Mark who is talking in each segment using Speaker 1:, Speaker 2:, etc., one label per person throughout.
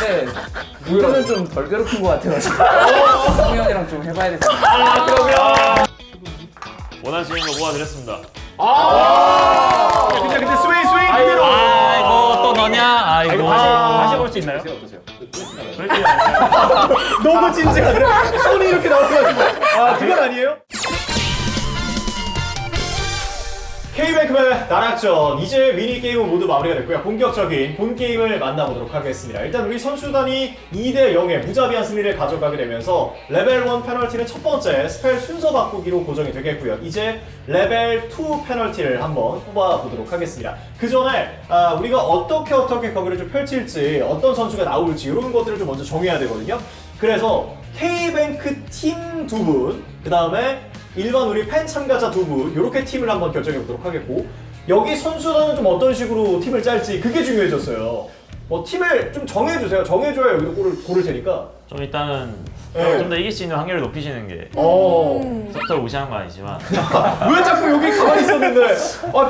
Speaker 1: 근데 이거는 좀 덜 괴롭힌 것 같아가지고 성우 형이랑 좀 해봐야 되잖아.
Speaker 2: 그러면 원하시는 거 모아드렸습니다.
Speaker 3: 근데 스윙 그대로.
Speaker 2: 이거 또 너냐? 이거
Speaker 3: 다시 볼 수 있나요? 너무 진지하네. 손이 이렇게 나와가지고. 그건 아니에요? K뱅크맨 나락전 이제 미니게임은 모두 마무리가 됐고요. 본격적인 본게임을 만나보도록 하겠습니다. 일단 우리 선수단이 2대 0의 무자비한 승리를 가져가게 되면서 레벨 1 페널티는 첫 번째 스펠 순서 바꾸기로 고정이 되겠고요. 이제 레벨 2 페널티를 한번 뽑아보도록 하겠습니다. 그 전에 우리가 어떻게 거기를 좀 펼칠지, 어떤 선수가 나올지 이런 것들을 좀 먼저 정해야 되거든요. 그래서 K뱅크 팀 2분, 그 다음에 일반 우리 팬 참가자 2분 이렇게 팀을 한번 결정해 보도록 하겠고, 여기 선수단은 좀 어떤 식으로 팀을 짤지 그게 중요해졌어요. 팀을 좀 정해주세요. 정해줘야 여기도 고를 테니까.
Speaker 2: 좀 일단은
Speaker 3: 네.
Speaker 2: 좀 더 이길 수 있는 확률을 높이시는 게 서포터를 무시하는 건 아니지만
Speaker 3: 왜 자꾸 여기 가만히 있었는데?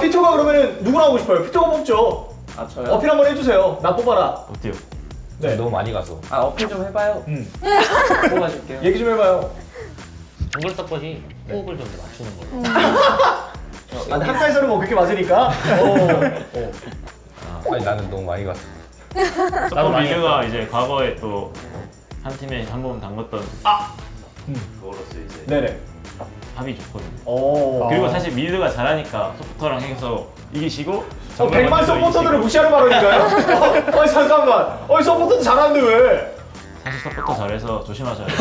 Speaker 3: 피터가 그러면은 누구랑 하고 싶어요? 피터가 뽑죠.
Speaker 1: 저요?
Speaker 3: 어필 한번 해주세요. 나 뽑아라.
Speaker 2: 어때요?
Speaker 3: 네.
Speaker 4: 너무 많이 가서.
Speaker 1: 어필 좀 해봐요. 뽑아줄게요.
Speaker 3: 얘기 좀 해봐요.
Speaker 2: 정글 서폿이 호흡을 좀 맞추는 걸로.
Speaker 3: 근데 한타에서는 뭐 그렇게 맞으니까.
Speaker 4: 아니 나는 너무 많이 갔어.
Speaker 2: 서폿 리그가 이제 과거에 또 한 팀에 한 번 담궜던 그거로서 이제
Speaker 3: 네네.
Speaker 2: 합이 좋거든요. 그리고 사실 미드가 잘하니까 서포터랑 해서 이기시고
Speaker 3: 100만 서포터들을 무시하는 발언인가요? 잠깐만. 서포터도 잘하는데 왜?
Speaker 2: 사실 서포터 잘해서 조심하셔야 돼요.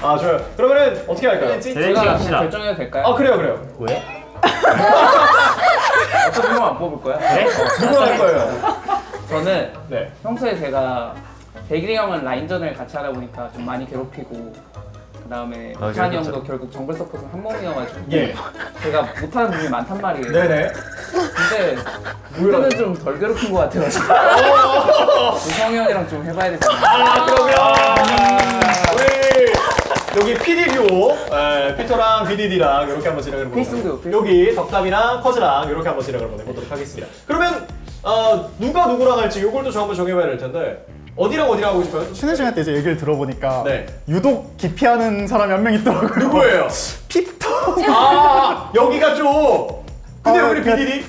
Speaker 3: 좋아요. 그러면은 어떻게 할까요?
Speaker 1: 제가
Speaker 2: 합시다.
Speaker 1: 결정해도 될까요?
Speaker 3: 그래요.
Speaker 4: 왜?
Speaker 1: 어차피 형 안 뽑을 거야?
Speaker 2: 네?
Speaker 3: 누구 할 거예요?
Speaker 1: 저는
Speaker 3: 네.
Speaker 1: 평소에 제가 백일이 형은 라인전을 같이 하다 보니까 좀 많이 괴롭히고, 그 다음에 우찬이 형도 결국 정글 서폿은 한 몸이어가지고
Speaker 3: 예.
Speaker 1: 제가 못하는 부분이 많단 말이에요.
Speaker 3: 네네.
Speaker 1: 근데 이거는 좀 덜 괴롭힌 것 같아가지고 성우 형이랑 좀 해봐야 되잖아.
Speaker 3: 그러면 우리 여기 PD듀오 피터랑 BDD랑 이렇게 한번 진행을 해보겠습니다.
Speaker 1: 필승도.
Speaker 3: 여기 덕담이랑 커즈랑 이렇게 한번 진행을 한번 해보도록 하겠습니다. 그러면 누가 누구랑 할지 이걸 또 저 한번 정해봐야 될 텐데 어디랑 하고 싶어요?
Speaker 5: 쉬는 시간 때 이제 얘기를 들어보니까
Speaker 3: 네.
Speaker 5: 유독 기피하는 사람이 한 명 있더라고요.
Speaker 3: 누구예요?
Speaker 5: 피터.
Speaker 3: 여기가 좀. 근데 우리
Speaker 5: 그러니까
Speaker 3: BDD?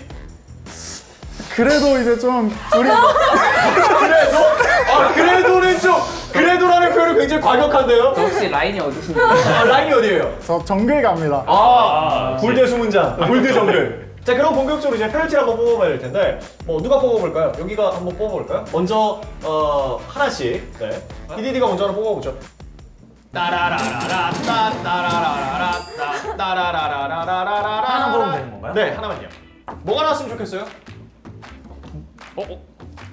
Speaker 5: 그래도 이제 좀 둘이
Speaker 3: 그래도는 좀 그래도라는 표현이 굉장히 과격한데요?
Speaker 1: 저 혹시 라인이 어디신가요?
Speaker 3: 라인이 어디예요?
Speaker 5: 저 정글 갑니다.
Speaker 3: 골드 수문장, 골드 정글. 자, 그럼 본격적으로 이제 페널티를 한번 뽑아봐야 될 텐데 누가 뽑아볼까요? 여기가 한번 뽑아볼까요? 먼저 하나씩. 네. BDD가 먼저 하나 뽑아보죠. 따라라라라 따라라라라 따라라라라라라.
Speaker 2: 하나만 고르면 되는 건가요?
Speaker 3: 네, 하나만요. 뭐가 나왔으면 좋겠어요?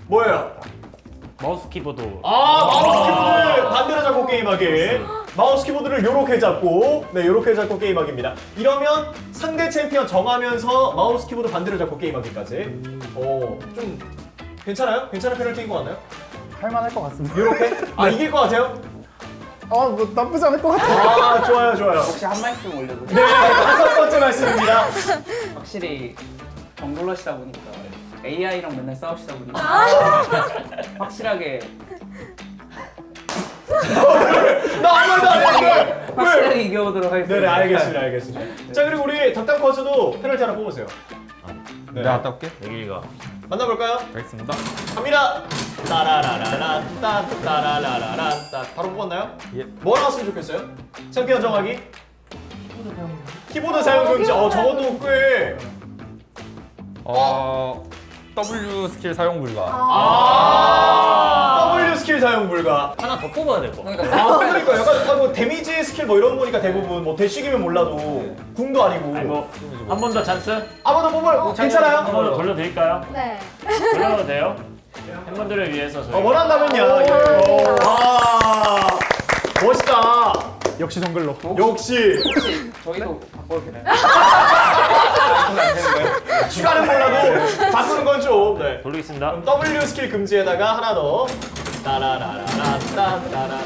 Speaker 3: 뭐예요?
Speaker 2: 마우스 키보드.
Speaker 3: 마우스 키보드를 반대로 잡고 게임하기. 마우스 키보드를 요렇게 잡고, 요렇게 잡고 게임하기입니다. 이러면 상대 챔피언 정하면서 마우스 키보드 반대로 잡고 게임하기까지. 좀 괜찮아요? 괜찮은 페널티인 것 같나요?
Speaker 5: 할만할 것 같습니다.
Speaker 3: 요렇게? 이길 것 같아요?
Speaker 5: 뭐 나쁘지 않을 것 같아요.
Speaker 3: 좋아요.
Speaker 1: 혹시 한 말씀 올려도
Speaker 3: 네, 5번째 말씀입니다.
Speaker 1: 확실히 정글러시다 보니까 AI랑 맨날 싸우시다 보니까 확실하게
Speaker 3: 나 아무 말도 안 했는데!
Speaker 1: 확실하게 이겨보도록 하겠습니다.
Speaker 3: 네네, 알겠습니다. 자, 그리고 우리 덕담 커즈도 페널티 하나 뽑으세요. 네.
Speaker 4: 내가 갔다 올게.
Speaker 2: 여기가
Speaker 3: 만나볼까요?
Speaker 4: 알겠습니다.
Speaker 3: 갑니다. 따라라라라 따라라라라 따. 바로 뽑았나요?
Speaker 4: 예.
Speaker 3: 뭐 나왔으면 좋겠어요? 챔피언 정하기. 키보드 사용 금지. 저것도 꽤.
Speaker 4: W 스킬 사용 불가.
Speaker 3: W 스킬 사용 불가.
Speaker 2: 하나 더 뽑아야 될 거.
Speaker 1: 그러니까
Speaker 3: 그러니까 약간 뭐 데미지 스킬 뭐 이런 거니까 대부분 뭐 대쉬기면 몰라도 궁도 아니고.
Speaker 2: 한 번 더 찬스?
Speaker 3: 아무도 뽑을 괜찮아요?
Speaker 2: 한 번 더 돌려드릴까요?
Speaker 6: 네.
Speaker 2: 돌려도 돼요? 팬분들을 위해서 저희
Speaker 3: 원한다면요. 와, 멋있다.
Speaker 5: 역시 정글로.
Speaker 3: 역시.
Speaker 1: 혹시 저희도 바꿔도 되나요?
Speaker 3: 추가는 몰라도 바꾸는 건 좀. 네.
Speaker 2: 돌리겠습니다.
Speaker 3: 그럼 W 스킬 금지에다가 하나 더. 따라라라라 따라라라.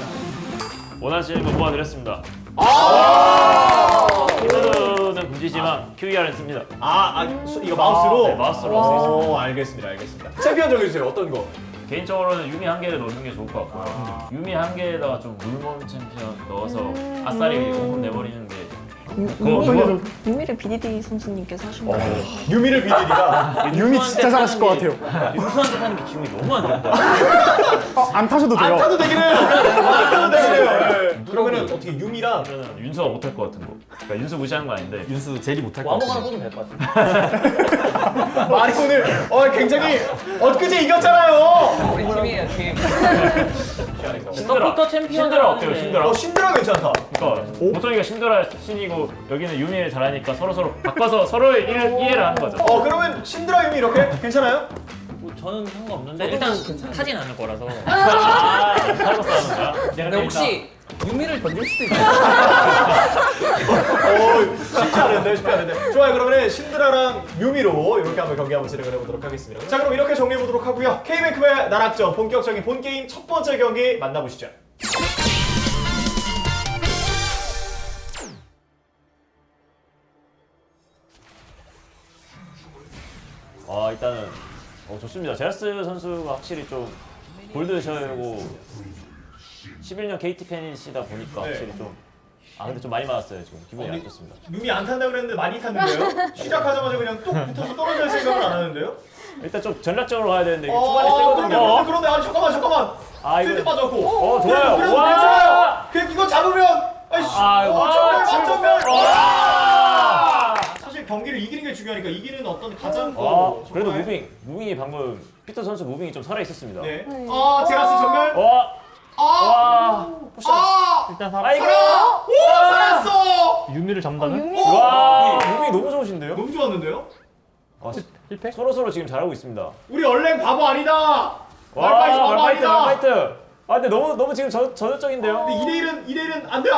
Speaker 2: 원하시는 거 모아드렸습니다.
Speaker 3: 아!
Speaker 2: 키보드는 금지 쓰지만 QER은 씁니다.
Speaker 3: 이거 마우스로?
Speaker 2: 네, 마우스로
Speaker 3: 오, 알겠습니다. 챔피언 정해주세요. 어떤 거?
Speaker 2: 개인적으로는 유미 한 개를 넣는 게 좋을 것 같고요. 유미 한 개에다가 좀 물몸 챔피언 넣어서 아싸리 공품 내버리는 게
Speaker 6: 유미를 BDD 선수님께서 하신 거예요.
Speaker 3: 유미를 BDD가
Speaker 5: 유미 진짜 잘하실 것 같아요.
Speaker 2: 윤수한테 하는 게 기분이 너무 안 좋다.
Speaker 5: 안 타셔도 돼요.
Speaker 3: 안 타도 되긴 해요. 안 타도 되긴 해요. 네. 그러면은 어떻게 유미랑
Speaker 2: 그러면 윤수가 못할 것 같은 거. 그러니까 윤수 무시하는 거 아닌데
Speaker 4: 윤수 제리 못할 것
Speaker 2: 아무거나
Speaker 4: 같아.
Speaker 2: 꽂으면 될 것 같아.
Speaker 3: 마리 오늘 굉장히 엊그제 이겼잖아요.
Speaker 1: 우리 팀이에요 팀.
Speaker 2: 서포터 챔피언들 어때요? 신드라.
Speaker 3: 신드라 괜찮다.
Speaker 2: 그러니까 보통이가 신드라 신이고 여기는 유미를 잘하니까 서로 바꿔서 서로의 이해를 하는 거죠.
Speaker 3: 그러면 신드라 유미 이렇게 괜찮아요?
Speaker 7: 뭐 저는 상관없는데 일단 타진 않을 거라서.
Speaker 2: 살고 싸우는 거야?
Speaker 1: 근데 혹시 유미를 던질 수도 있어요.
Speaker 3: 쉽지 않은데. 좋아요. 그러면 신드라랑 유미로 이렇게 한번 경기 한번 진행을 해보도록 하겠습니다. 자, 그럼 이렇게 정리해보도록 하고요. K뱅크의 나락전 본격적인 본게임 첫 번째 경기 만나보시죠.
Speaker 2: 일단은 좋습니다. 제라스 선수가 확실히 좀 골드셔고 11년 KT 팬이시다 보니까
Speaker 3: 네.
Speaker 2: 확실히 좀 근데 좀 많이 맞았어요. 지금 기분이 안 좋습니다.
Speaker 3: 유미 안 탄다고 그랬는데 많이 탔는데요? 시작하자마자 그냥 뚝 붙어서 떨어질 생각은 안 하는데요?
Speaker 2: 일단 좀 전략적으로 가야 되는데 이게 초반에 세거든요.
Speaker 3: 그런데 잠깐만.
Speaker 2: 이거
Speaker 3: 필드 빠졌고.
Speaker 2: 좋아요.
Speaker 3: 그래도
Speaker 2: 와!
Speaker 3: 괜찮아요. 그냥 이거 잡으면 정말 사실 경기를 이기는 게 중요하니까 이기는 어떤 가장
Speaker 2: 그래도
Speaker 3: 정말-
Speaker 2: 무빙이 방금 피터 선수 무빙이 좀 살아 있었습니다.
Speaker 3: 네. 제라스 정말.
Speaker 7: 일단
Speaker 2: 아이고.
Speaker 3: 살았어.
Speaker 4: 유미를 잡는다면?
Speaker 2: 와, 무빙이 너무 좋으신데요?
Speaker 3: 너무 좋았는데요?
Speaker 2: 서로 지금 잘하고 있습니다.
Speaker 3: 우리 얼랭 바보 아니다.
Speaker 2: 와,
Speaker 3: 말파이트 바보
Speaker 2: 말파이트.
Speaker 3: 아니다.
Speaker 2: 근데 너무 지금 저저적인데요.
Speaker 3: 근데 2대1은 안 돼.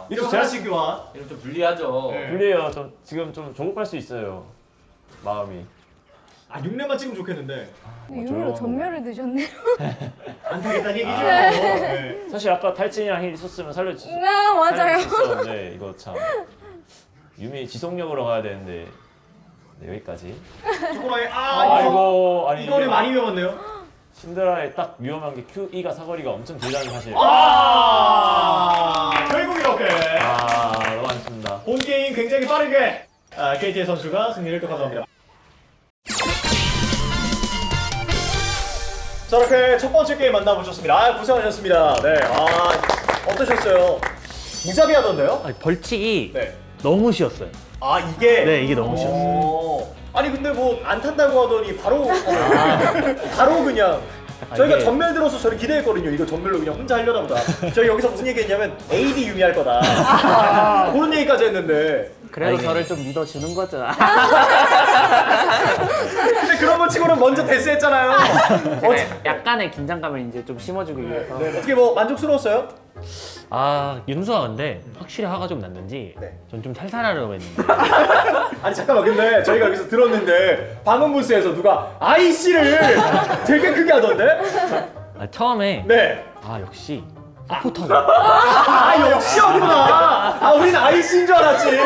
Speaker 3: 이거 하나씩 교환.
Speaker 1: 이런 좀 불리하죠.
Speaker 3: 네.
Speaker 2: 불리해요. 지금 좀 조급할 수 있어요. 마음이.
Speaker 3: 6렙만 찍으면 좋겠는데.
Speaker 6: 유미로 전멸을 드셨네요.
Speaker 3: 안 되겠다는 얘기죠. 네.
Speaker 2: 사실 아까 탈진이랑 힐 있었으면 살릴 수
Speaker 6: 맞아요.
Speaker 2: 있었는데 이거 참 유미 지속력으로 가야 되는데 여기까지.
Speaker 3: 조금만
Speaker 2: 아이고 아니
Speaker 3: 이거를
Speaker 2: 이게
Speaker 3: 많이 배웠네요.
Speaker 2: 신드라의 딱 위험한 게 QE가 사거리가 엄청 길다는 사실.
Speaker 3: 결국 이렇게
Speaker 2: 너무 아쉽습니다.
Speaker 3: 본 게임 굉장히 빠르게 KT의 선수가 승리를 또 가져갑니다. 자, 이렇게 첫 번째 게임 만나보셨습니다. 고생하셨습니다. 네, 어떠셨어요? 무자비하던데요?
Speaker 7: 벌칙이
Speaker 3: 네.
Speaker 7: 너무 쉬웠어요.
Speaker 3: 이게?
Speaker 7: 네, 이게 너무 쉬웠어요.
Speaker 3: 아니 근데 뭐 안 탄다고 하더니 바로 바로 그냥 저희가
Speaker 7: 이게-
Speaker 3: 전멸 들어서 저를 기대했거든요. 이거 전멸로 그냥 혼자 하려나 보다. 저희 여기서 무슨 얘기했냐면 AD 유미할 거다. 그런 얘기까지 했는데
Speaker 1: 그래도 저를 좀 믿어주는 거죠.
Speaker 3: 근데 그런 거 치고는 먼저 데스했잖아요.
Speaker 1: 약간의 긴장감을 이제 좀 심어주기 위해서.
Speaker 3: 어떻게 뭐 만족스러웠어요?
Speaker 7: 윤수가 근데 확실히 화가 좀 났는지
Speaker 3: 네.
Speaker 7: 전 좀 살살하려고 했는데
Speaker 3: 아니 잠깐만, 근데 저희가 여기서 들었는데 방음 부스에서 누가 IC를 되게 크게 하던데?
Speaker 7: 처음에
Speaker 3: 네.
Speaker 7: 역시 서포터가
Speaker 3: 역시였구나. 우리는 IC인 줄 알았지.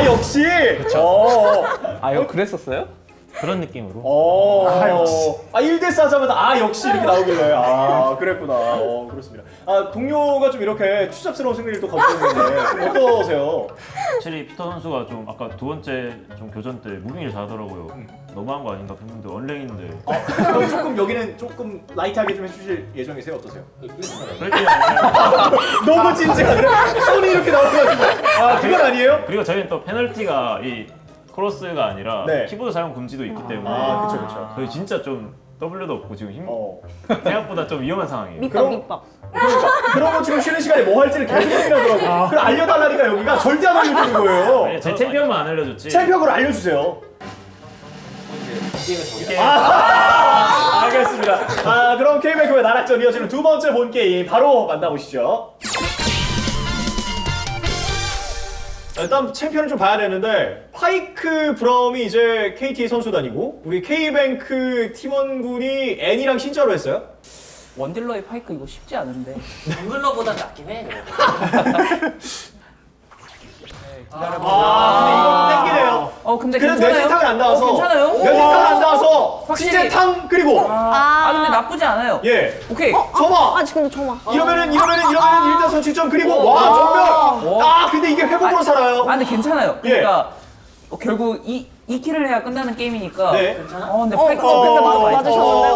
Speaker 3: 역시. 그쵸.
Speaker 1: 그랬었어요?
Speaker 7: 그런 느낌으로
Speaker 3: 역시. 1대4 하자마자 역시 이렇게 나오길래 그랬구나. 그렇습니다. 동료가 좀 이렇게 추잡스러운 승리를 또 거두셨는데 좀 어떠세요?
Speaker 2: 확실히 피터 선수가 좀 아까 두 번째 좀 교전 때 무빙을 잘하더라고요. 너무한 거 아닌가 했는데 언랭인데.
Speaker 3: 그럼 조금 여기는 조금 라이트하게 좀 해주실 예정이세요? 어떠세요?
Speaker 2: 그렇게
Speaker 3: 너무 진지한데? 손이 이렇게 나와가지고 그건 아니에요?
Speaker 2: 그리고 저희는 또 페널티가 이 크로스가 아니라
Speaker 3: 네.
Speaker 2: 키보드 사용 금지도 있기 때문에
Speaker 3: 그쵸.
Speaker 2: 저희 진짜 좀 W도 없고 지금 생각보다 좀 위험한 상황이에요.
Speaker 6: 밑밥.
Speaker 3: 그러면 지금 쉬는 시간에 뭐 할지를 계속 고민하더라고요. 그걸 알려달라니까 여기가 절대 안 알려주는 거예요.
Speaker 2: 아니, 제 챔피언만 안 알려줬지.
Speaker 3: 챔피언을 알려주세요.
Speaker 2: 이게
Speaker 3: 알겠습니다. 그럼 K뱅크의 나락전 이어지는 두 번째 본 게임 바로 만나보시죠. 일단 챔피언을 좀 봐야 되는데 파이크 브럼이 이제 KT 선수단이고 우리 K뱅크 팀원군이 N이랑 신짜로 했어요.
Speaker 1: 원딜러의 파이크 이거 쉽지 않은데.
Speaker 7: 정글러보다 낫긴 해.
Speaker 3: 근데 이거 땡기네요.
Speaker 1: 근데
Speaker 3: 그래도
Speaker 1: 괜찮아요?
Speaker 3: 뇌진탕은 안 나와서.
Speaker 1: 괜찮아요?
Speaker 3: 뇌진탕은 안 나와서
Speaker 1: 확실히.
Speaker 3: 진재탕 그리고
Speaker 1: 근데 나쁘지 않아요.
Speaker 3: 예.
Speaker 1: 오케이.
Speaker 3: 저봐.
Speaker 6: 아 지금 저마.
Speaker 3: 이러면은 일단 선취점 그리고 와 전멸. 근데 이게 회복으로 살아요.
Speaker 1: 근데 괜찮아요. 그러니까 결국 이 킬을 해야 끝나는 게임이니까.
Speaker 3: 네.
Speaker 1: 괜찮아. 근데
Speaker 6: 근데 맞으셨는데.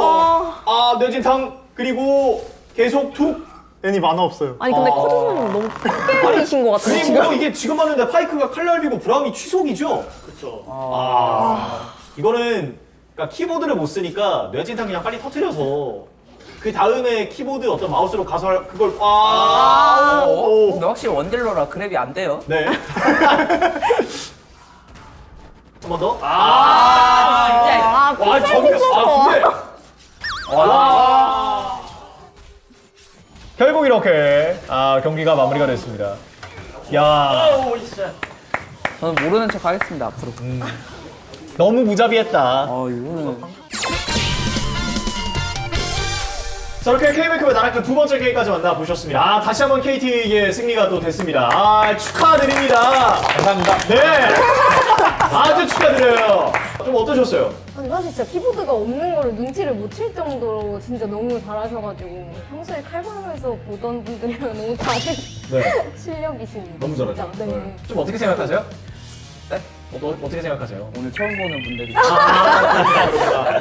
Speaker 3: 뇌진탕 그리고 계속 툭.
Speaker 5: 애니 만화 없어요.
Speaker 6: 아니 근데 커즈 선생님 너무 크게 보이신 것 같아요 지금.
Speaker 3: 그리고 이게 지금 봤는데 파이크가 칼날비고 브라움이 취속이죠? 그렇죠. 이거는 그러니까 키보드를 못 쓰니까 뇌진탕 그냥 빨리 터트려서 그 다음에 키보드 어떤 마우스로 가서 그걸
Speaker 1: 근데 확실히 원딜러라 그랩이 안 돼요.
Speaker 3: 네. 한 번 더. 와 정말 근데 결국 이렇게 경기가 마무리가 됐습니다. 야
Speaker 1: 저는 모르는 척 하겠습니다 앞으로.
Speaker 3: 너무 무자비했다.
Speaker 1: 이거는.
Speaker 3: 저렇게 K뱅크의 나락전 두 번째 게임까지 만나보셨습니다. 다시 한번 KT의 승리가 또 됐습니다. 축하드립니다. 감사합니다. 네. 아주 축하드려요. 좀 어떠셨어요?
Speaker 6: 아니 사실 진짜 키보드가 없는 거를 눈치를 못 챌 정도로 진짜 너무 잘하셔가지고 평소에 칼바람에서 보던 분들이랑 너무 다른
Speaker 3: 네.
Speaker 6: 실력이십니다.
Speaker 3: 너무 잘하죠.
Speaker 6: 진짜. 네.
Speaker 3: 좀 어떻게 생각하세요? 네? 어떻게 생각하세요?
Speaker 1: 오늘 처음 보는 분들이.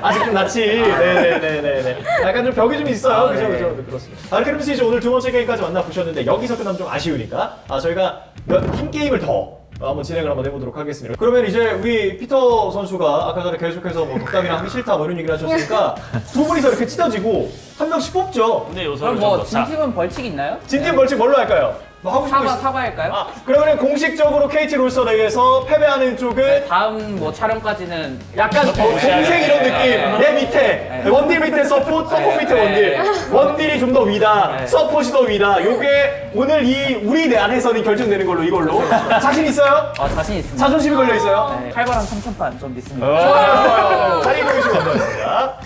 Speaker 3: 아직 좀 낯이. 네네네네. 약간 좀 벽이 좀 있어요. 그죠, 그죠. 네, 그렇습니다. 그러면서 이제 오늘 두 번째 게임까지 만나보셨는데 여기서 끝나면 좀 아쉬우니까 저희가 한 게임을 더 한번 진행을 한번 해보도록 하겠습니다. 그러면 이제 우리 피터 선수가 아까 전에 계속해서 뭐 덕담이랑 하기 싫다 뭐 이런 얘기를 하셨으니까 두 분이서 이렇게 찢어지고 한 명씩 뽑죠.
Speaker 2: 근데 요소를
Speaker 1: 그럼
Speaker 2: 좀
Speaker 1: 뭐
Speaker 2: 넣자.
Speaker 1: 진팀은 벌칙 있나요?
Speaker 3: 진팀 벌칙 뭘로 할까요? 뭐 하고 싶은 거 있어요?
Speaker 1: 사과할까요?
Speaker 3: 그러면 공식적으로 KT 롤스터 대회에서 패배하는 쪽은
Speaker 1: 다음 뭐 촬영까지는
Speaker 3: 약간 동생 이런 느낌. 내 밑에 원딜 밑에 서포트 밑에 원딜. 원딜이 좀 더 위다. 서폿이 더 위다. 요게 오늘 우리 내 안에서는 결정되는 걸로 이걸로. 자신 있어요?
Speaker 1: 자신 있습니다.
Speaker 3: 자존심이 걸려 있어요?
Speaker 1: 네, 칼바람 3,000판 좀 믿습니다.
Speaker 3: 좋아요. 잘 읽어주시면 감사합니다.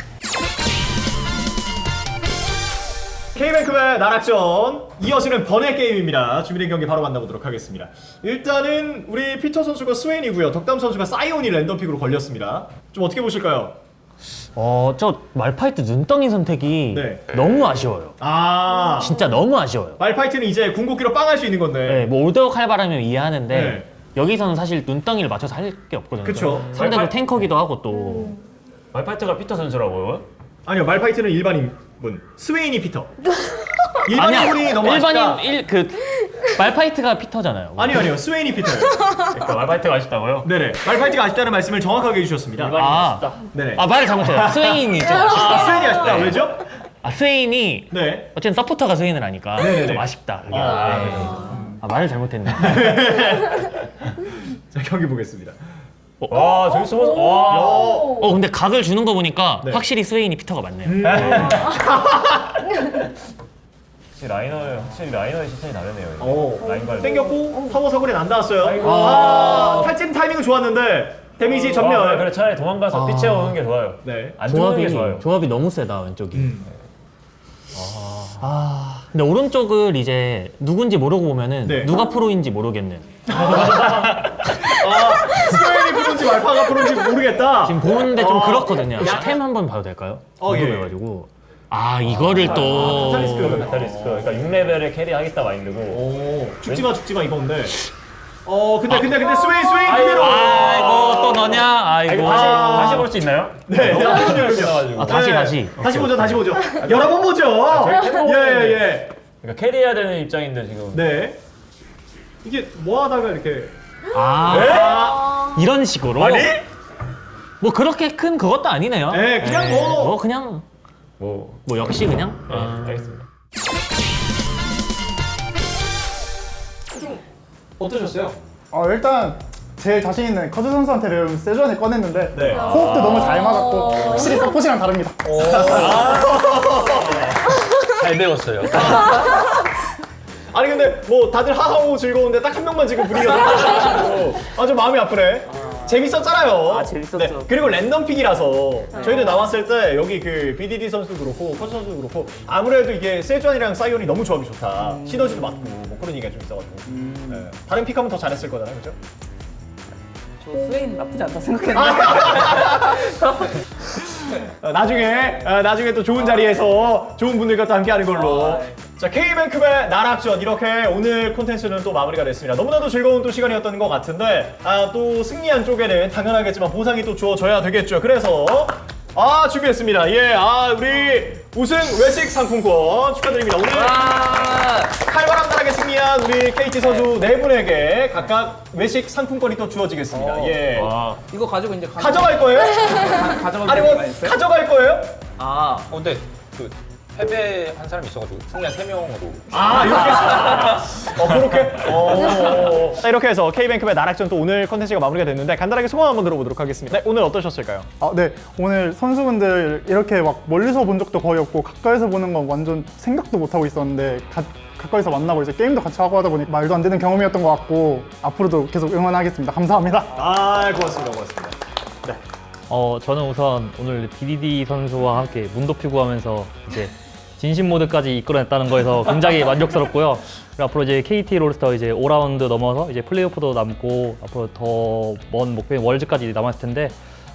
Speaker 3: K뱅크의 나락전 이어지는 번외 게임입니다. 준비된 경기 바로 만나보도록 하겠습니다. 일단은 우리 피터 선수가 스웨인이고요. 덕담 선수가 사이온이 랜덤픽으로 걸렸습니다. 좀 어떻게 보실까요?
Speaker 7: 저 말파이트 눈덩이 선택이
Speaker 3: 네.
Speaker 7: 너무 아쉬워요. 진짜 너무 아쉬워요.
Speaker 3: 말파이트는 이제 궁극기로 빵할 수 있는 건데.
Speaker 7: 네, 뭐 올드어 칼바람이면 이해하는데
Speaker 3: 네.
Speaker 7: 여기서는 사실 눈덩이를 맞춰서 할 게 없거든요.
Speaker 3: 그쵸.
Speaker 7: 상대도 탱커기도 하고 또
Speaker 2: 말파이트가 피터 선수라고요?
Speaker 3: 아니요, 말파이트는 일반인 분. 스웨인이 피터. 일반인분이 너무 아쉽다.
Speaker 7: 말파이트가 피터잖아요.
Speaker 3: 아니요, 스웨인이 피터예요.
Speaker 2: 그러니까 말파이트가 아쉽다고요?
Speaker 3: 네네. 말파이트가 아쉽다는 말씀을 정확하게 해주셨습니다. 네네.
Speaker 7: 말을 잘못해요. 스웨인이죠.
Speaker 3: 스웨인이 아쉽다. 왜죠?
Speaker 7: 스웨인이
Speaker 3: 네.
Speaker 7: 어쨌든 서포터가 스웨인을 하니까
Speaker 3: 네네네.
Speaker 7: 좀 아쉽다. 그게. 말을 잘못했네.
Speaker 3: 자, 경기 보겠습니다.
Speaker 2: 와 저기 숨어서 와.
Speaker 7: 근데 각을 주는 거 보니까
Speaker 3: 네.
Speaker 7: 확실히 스웨인이 피터가 맞네요.
Speaker 2: 확실히 라이너의 시선이 다르네요. 라인 관리.
Speaker 3: 땡겼고 타워 사거리는 안 닿았어요. 탈진 타이밍은 좋았는데 데미지 전멸.
Speaker 2: 그래 차라리 도망가서 피 채우는 게 좋아요.
Speaker 3: 네.
Speaker 2: 안 주는 게 좋아요.
Speaker 7: 조합이 너무 세다 왼쪽이. 근데 오른쪽을 이제 누군지 모르고 보면은
Speaker 3: 네.
Speaker 7: 누가 프로인지 모르겠는.
Speaker 3: 스웨인이 프로인지 말파가 프로인지 모르겠다.
Speaker 7: 지금 보는데 좀 그렇거든요. 템 한번 봐도 될까요?
Speaker 3: 예.
Speaker 7: 궁금해가지고. 이거를 또.
Speaker 2: 메탈리스크. 그러니까 6레벨에 캐리 하겠다 마인드고.
Speaker 3: 죽지마 이건데. 근데 스웨인 그대로.
Speaker 7: 이거 또 너냐?
Speaker 2: 이거 다시 볼 수 있나요?
Speaker 3: 네.
Speaker 7: 다시
Speaker 3: 보죠. 여러 번 보죠. 예.
Speaker 2: 그러니까 캐리해야 되는 입장인데 지금.
Speaker 3: 네. 이게 뭐 하다가 이렇게.
Speaker 7: 이런 식으로.
Speaker 2: 아니?
Speaker 7: 뭐 그렇게 큰 그것도 아니네요.
Speaker 3: 네, 그냥 뭐.
Speaker 7: 그냥
Speaker 2: 뭐
Speaker 7: 역시 그냥.
Speaker 2: 알겠습니다.
Speaker 3: 어떠셨어요?
Speaker 5: 일단 제일 자신 있는 커즈 선수한테 배운 세주안을 꺼냈는데
Speaker 3: 네.
Speaker 5: 호흡도 너무 잘 맞았고 확실히 서폿이랑 다릅니다.
Speaker 7: 잘 배웠어요.
Speaker 3: 아니 근데 뭐 다들 하하호 즐거운데 딱 한 명만 지금 분위기가 좀 마음이 아프네. 재밌었잖아요.
Speaker 1: 아, 재밌었죠.
Speaker 3: 그리고 랜덤 픽이라서 저희도 나왔을 때 여기 그 BDD 선수도 그렇고 커즈 선수도 그렇고 아무래도 이게 세주안이랑 사이온이 너무 조합이 좋다. 시너지도 맞고 뭐 그런 얘기가 좀 있어가지고 네. 다른 픽하면 더 잘했을 거잖아요, 그렇죠?
Speaker 1: 저 스웨인 나쁘지 않다 생각했는데.
Speaker 3: 나중에 또 좋은 자리에서 좋은 분들과 또 함께하는 걸로.
Speaker 1: 네.
Speaker 3: 자, K뱅크의 나락전 이렇게 오늘 콘텐츠는 또 마무리가 됐습니다. 너무나도 즐거운 또 시간이었던 것 같은데 또 승리한 쪽에는 당연하겠지만 보상이 또 주어져야 되겠죠. 그래서 준비했습니다. 예, 우리 우승 외식 상품권 축하드립니다. 오늘 칼바람나락에 승리한 우리 KT 선수 네 분에게 각각 외식 상품권이 또 주어지겠습니다. 예.
Speaker 2: 와.
Speaker 1: 이거 가지고 이제
Speaker 3: 가져갈 거예요?
Speaker 1: 가져갈
Speaker 3: 아니 뭐
Speaker 1: 거 있어요?
Speaker 3: 가져갈 거예요?
Speaker 4: 근데 그 패배한 사람이 있어가지고 승리한 3명으로.
Speaker 3: 이렇게? 그렇게? 자, 이렇게 해서 K뱅크의 나락전 또 오늘 컨텐츠가 마무리가 됐는데 간단하게 소감 한번 들어보도록 하겠습니다. 네, 오늘 어떠셨을까요?
Speaker 5: 네. 오늘 선수분들 이렇게 막 멀리서 본 적도 거의 없고 가까이서 보는 건 완전 생각도 못 하고 있었는데 가까이서 만나고 이제 게임도 같이 하고 하다 보니 말도 안 되는 경험이었던 것 같고 앞으로도 계속 응원하겠습니다. 감사합니다.
Speaker 3: 고맙습니다. 네.
Speaker 8: 저는 우선 오늘 BDD 선수와 함께 문도 피고 하면서 이제 진심 모드까지 이끌어냈다는 거에서 굉장히 만족스럽고요. 그리고 앞으로 이제 KT 롤스터 이제 5라운드 넘어서 이제 플레이오프도 남고 앞으로 더 먼 목표인 월즈까지 남았을 텐데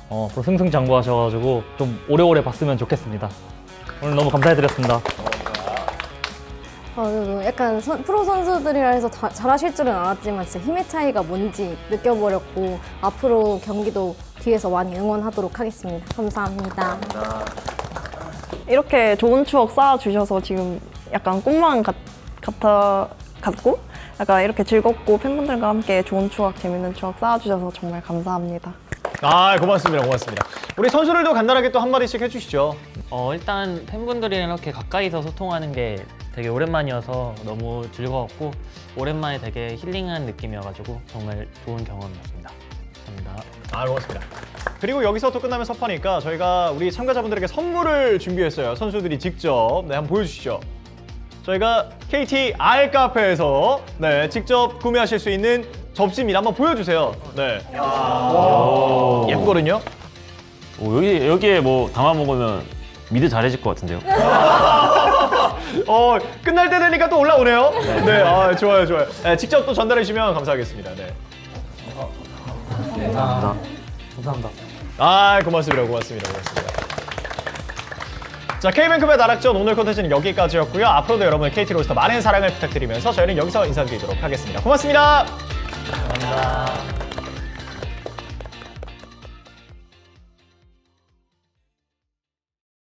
Speaker 8: 앞으로 승승장구하셔가지고 좀 오래오래 봤으면 좋겠습니다. 오늘 너무 감사해드렸습니다.
Speaker 6: 약간 프로 선수들이라 해서 잘하실 줄은 알았지만 진짜 힘의 차이가 뭔지 느껴버렸고 앞으로 경기도 뒤에서 많이 응원하도록 하겠습니다. 감사합니다.
Speaker 9: 이렇게 좋은 추억 쌓아주셔서 지금 약간 꿈만 같고 약간 이렇게 즐겁고 팬분들과 함께 좋은 추억, 재밌는 추억 쌓아주셔서 정말 감사합니다.
Speaker 3: 고맙습니다. 우리 선수들도 간단하게 또 한마디씩 해주시죠.
Speaker 8: 일단 팬분들이랑 이렇게 가까이서 소통하는 게 되게 오랜만이어서 너무 즐거웠고 오랜만에 되게 힐링한 느낌이어가지고 정말 좋은 경험이었습니다. 감사합니다.
Speaker 3: 고맙습니다. 그리고 여기서 또 끝나면 섭하니까 저희가 우리 참가자분들에게 선물을 준비했어요. 선수들이 직접 한번 보여주시죠. 저희가 KT 알카페에서 직접 구매하실 수 있는 접시입니다. 한번 보여주세요. 네. 예쁘거든요.
Speaker 2: 여기에 뭐 담아 먹으면 미드 잘해질 것 같은데요.
Speaker 3: 끝날 때 되니까 또 올라오네요. 네, 좋아요. 네, 직접 또 전달해 주시면 감사하겠습니다. 네.
Speaker 8: 감사합니다.
Speaker 3: 고맙습니다. 자, K뱅크의 나락전 오늘 콘텐츠는 여기까지였고요. 앞으로도 여러분의 KT 롤스터 많은 사랑을 부탁드리면서 저희는 여기서 인사드리도록 하겠습니다. 고맙습니다.
Speaker 8: 감사합니다.